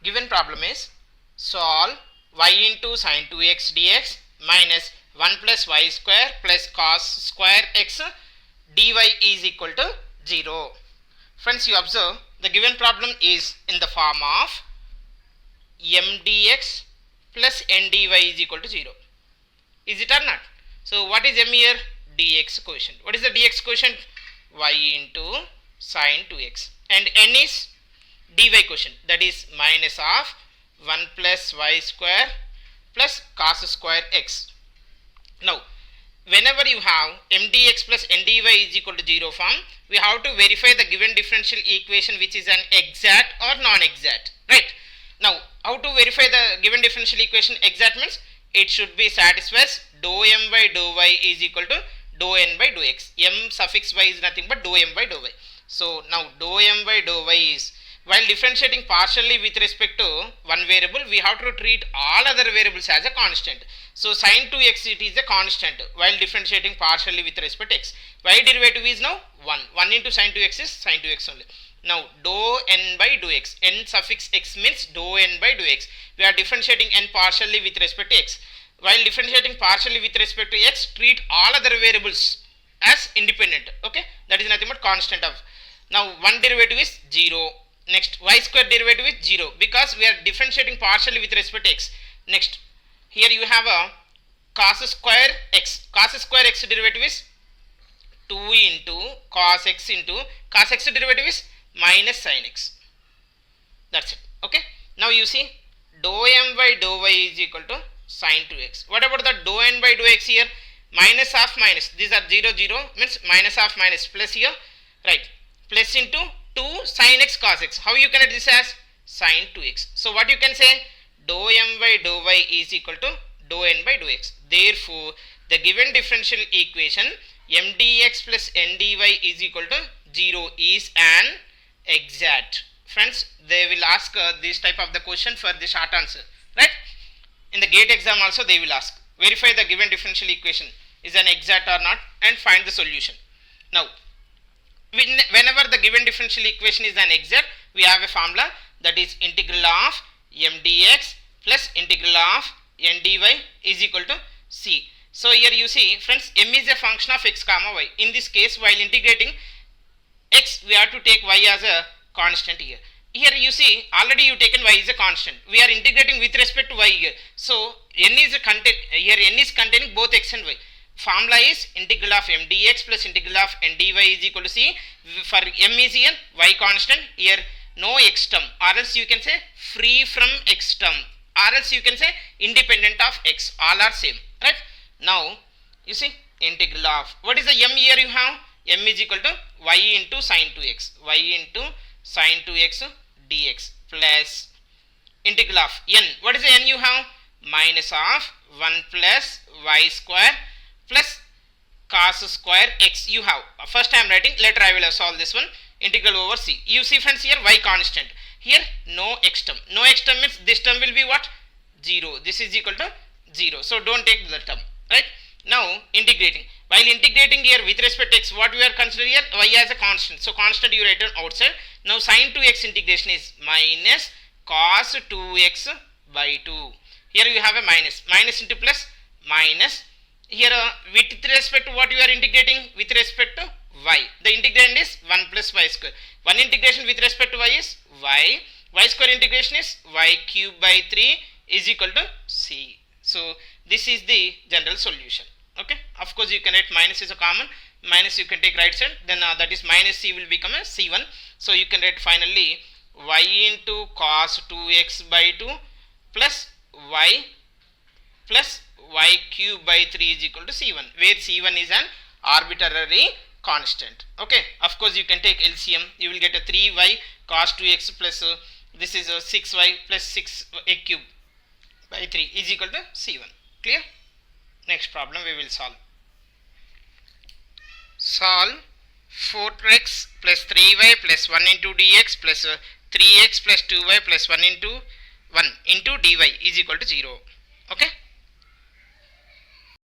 Given problem is solve y into sin 2x dx minus 1 plus y square plus cos square x dy is equal to 0. Friends, you observe the given problem is in the form of m dx plus n dy is equal to 0. Is it or not? So what is m here? Dx quotient. What is the dx quotient? Y into sin 2x. And n is dy quotient, that is minus of 1 plus y square plus cos square x. Now whenever you have m dx plus n dy is equal to 0 form, we have to verify the given differential equation which is an exact or non-exact, right? Now how to verify the given differential equation exact means it should be satisfies dou m by dou y is equal to dou n by dou x. M suffix y is nothing but dou m by dou y. So now dou m by dou y is, while differentiating partially with respect to one variable, we have to treat all other variables as a constant. So sin 2x it is a constant while differentiating partially with respect to x. Y derivative is now 1. 1 into sin 2x is sin 2x only. Now dou n by dou x. N suffix x means dou n by dou x. We are differentiating n partially with respect to x. While differentiating partially with respect to x, treat all other variables as independent. Okay, that is nothing but constant of. Now one derivative is 0. Next y square derivative is 0 because we are differentiating partially with respect to x. Next here you have a cos square x. Cos square x derivative is 2 into cos x into cos x derivative is minus sin x. That's it. Okay. Now you see dou m by dou y is equal to sin 2x. What about the dou n by dou x here? Minus of minus. These are 0 0 means minus of minus plus here. Right. Plus into 2 sin x cos x. How you can write this as sin 2x? So what you can say? Dou m by dou y is equal to dou n by dou x. Therefore, the given differential equation m dx plus n dy is equal to 0 is an exact. Friends, they will ask this type of the question for the short answer, right? In the GATE exam also they will ask. Verify the given differential equation is an exact or not and find the solution. Now, whenever the given differential equation is an exact, we have a formula, that is integral of m dx plus integral of n dy is equal to c. So here you see, friends, m is a function of x comma y. In this case, while integrating x, we have to take y as a constant here. Here you see, already you taken y is a constant. We are integrating with respect to y here. So n is a here n is containing both x and y. Formula is integral of m dx plus integral of n dy is equal to c. For m is here, y constant, here no x term, or else you can say free from x term, or else you can say independent of x. All are same, right? Now you see integral of, what is the m here you have? M is equal to y into sin 2x, y into sin 2x dx plus integral of n. What is the n you have? Minus of 1 plus y square plus cos square x you have. First I am writing, later I will solve this one. Integral over c. You see friends, here y constant, here no x term. No x term means this term will be what? 0. This is equal to 0. So don't take the term, right? Now integrating. While integrating here with respect to x, what we are considering here? Y as a constant. So constant you write on outside. Now sin 2x integration is minus cos 2x by 2. Here you have a minus. Minus into plus minus. Here with respect to what you are integrating? With respect to y. The integrand is 1 plus y square. One integration with respect to y is y. Y square integration is y cube by 3 is equal to c. So this is the general solution. Okay. Of course you can write minus is a common. Minus you can take right side. Then that is minus c will become a c1. So you can write finally y into cos 2x by 2 plus y plus y cube by 3 is equal to c1, where c1 is an arbitrary constant. Okay. Of course you can take LCM. You will get a 3y cos 2x plus this is a 6y plus 6a cube by 3 is equal to c1. Clear? Next problem we will solve. Solve 4x plus 3y plus 1 into dx plus 3x plus 2y plus 1 into dy is equal to 0. Okay.